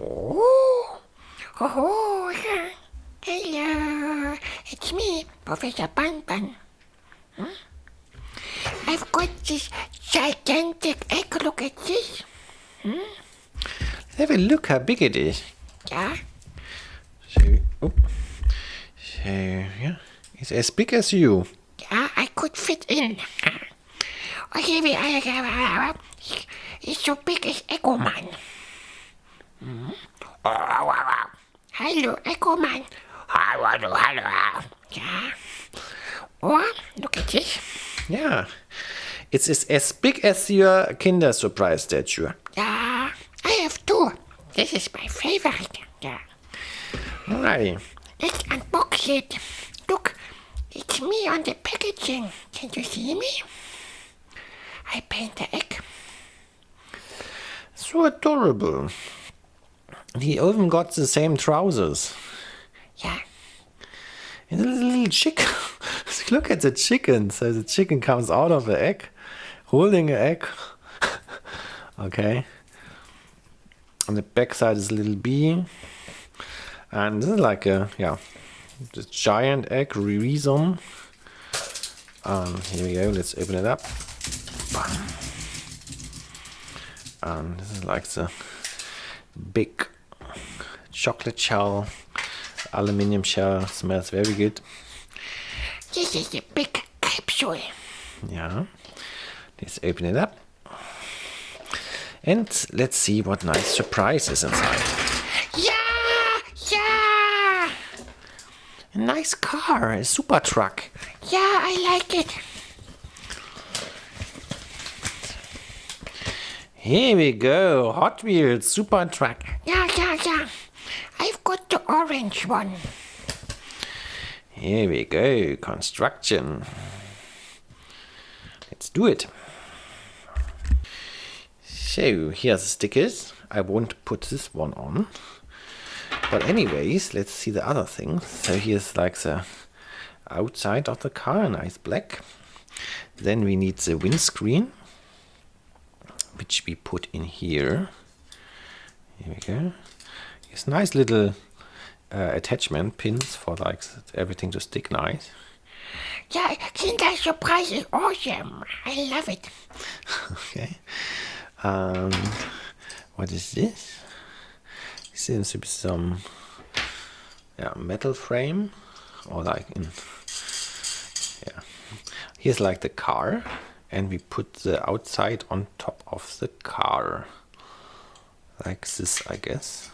Oh, oh, hello, it's me, Professor Bun Bun. I've got this gigantic egg, look at this. Have a look how big it is. Yeah, So, yeah, it's as big as you. yeah, I could fit in. Okay, it's so big as Echo Man. Hello, Echo Man. Hello. Yeah. Oh, look at this. Yeah, it's as big as your Kinder Surprise statue. Yeah, I have two. This is my favorite. Yeah. Alrighty. Let's unbox it. Look, it's me on the packaging. Can you see me? I paint the egg. So adorable. He even got the same trousers. Yeah. And a little chicken. Look at the chicken. So the chicken comes out of the egg, holding an egg. Okay. On the back side is a little bee. And this is like a, this giant egg, Riesen. Here we go, let's open it up. And this is like the big chocolate shell, aluminium shell, smells very good. This is the big capsule. Yeah, let's open it up. And let's see what nice surprise is inside. Yeah. A nice car, a super truck. Yeah, I like it. Here we go, Hot Wheels super truck. Yeah. I've got the orange one. Here we go, construction. Let's do it. So here's the stickers. I won't put this one on. But anyways, let's see the other things. So here's like the outside of the car, nice black. Then we need the windscreen, which we put in here. Here we go. It's nice little attachment pins for like everything to stick nice. Yeah, Kinder Surprise is awesome. I love it. Okay. What is this? Seems to be some metal frame, or like here's like the car, and we put the outside on top of the car like this, I guess.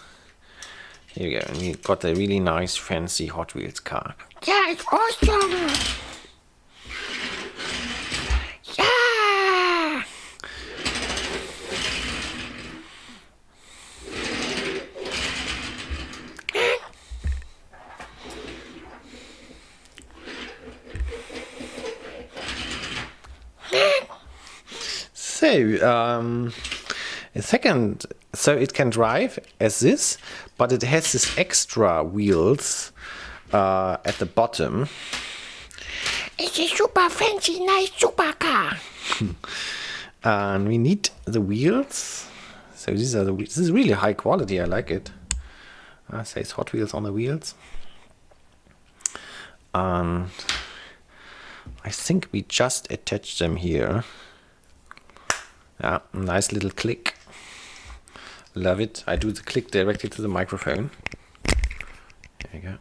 Here we go, and we got a really nice fancy Hot Wheels car. Yeah, it's awesome. Yeah. So, a second, so it can drive as this, but it has this extra wheels at the bottom. It's a super fancy, nice supercar. And we need the wheels. So these are the wheels. This is really high quality. I like it. Says Hot Wheels on the wheels. And I think we just attach them here. Yeah, nice little click. Love it. I do the click directly to the microphone. There you go.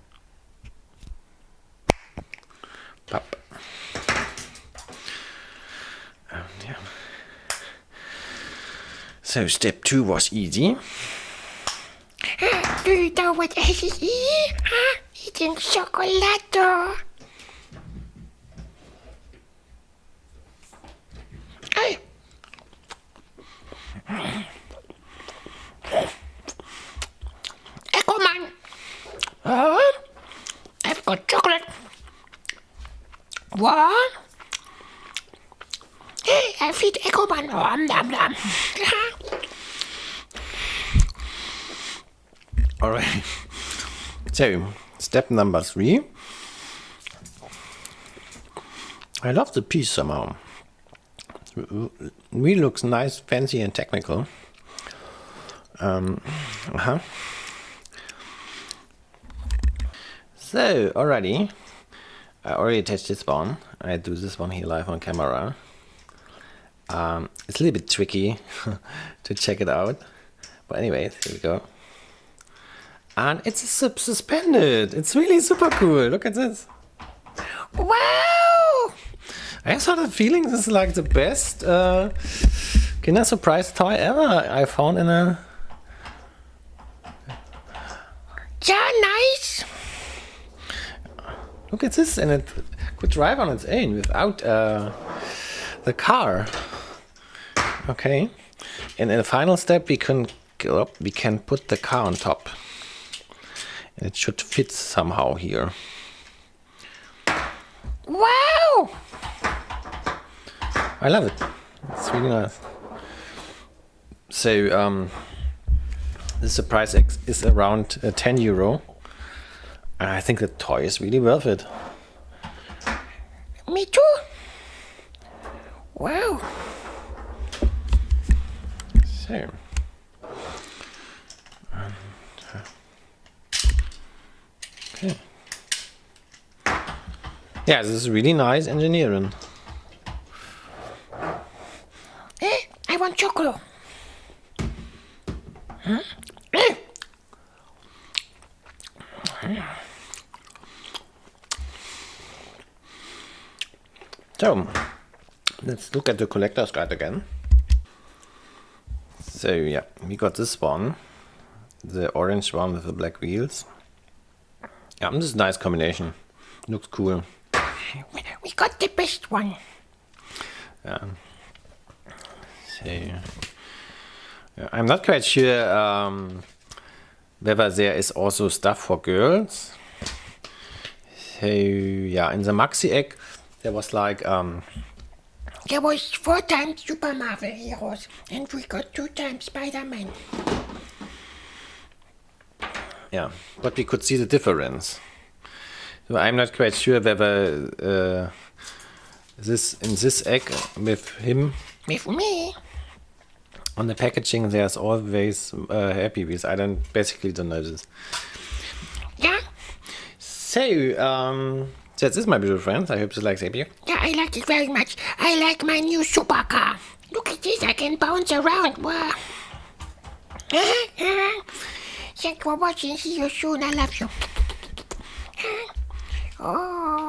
Pop. And yeah. So step 2 was easy. Do you know what this is? Eating chocolate. Hey. Echo Man. I've got chocolate. What? Hey, I feed Echo Man. Alright. So, step number 3. I love the piece somehow. It really looks nice, fancy and technical. So, already, I already attached this one. I do this one here live on camera. It's a little bit tricky to check it out. But anyways, here we go. And it's suspended. It's really super cool. Look at this. Wow! I have sort of feeling this is like the best Kinder Surprise toy ever I found in a... Yeah, nice. Look at this, and it could drive on its own without the car. Okay, and in the final step, we can put the car on top, and it should fit somehow here. Wow! I love it. It's really nice. So the surprise X is around €10. And I think the toy is really worth it. Me too. Wow. So. Okay. Yeah, this is really nice engineering. I want chocolate. Huh? So, let's look at the collector's guide again. So yeah, we got this one, the orange one with the black wheels. Yeah, this is a nice combination. Looks cool. We got the best one. Yeah. So, yeah, I'm not quite sure whether there is also stuff for girls. So yeah, in the maxi egg there was like There was 4 times Super Marvel heroes, and we got 2 times Spider-Man. yeah, but we could see the difference. So I'm not quite sure whether this egg with him With me. on the packaging there's always Happy Wheels. I basically don't know this. Yeah? So that's it, my beautiful friends. I hope you like Happy. Yeah, I like it very much. I like my new supercar. Look at this, I can bounce around. Wow. Thanks for watching. See you soon. I love you. Oh.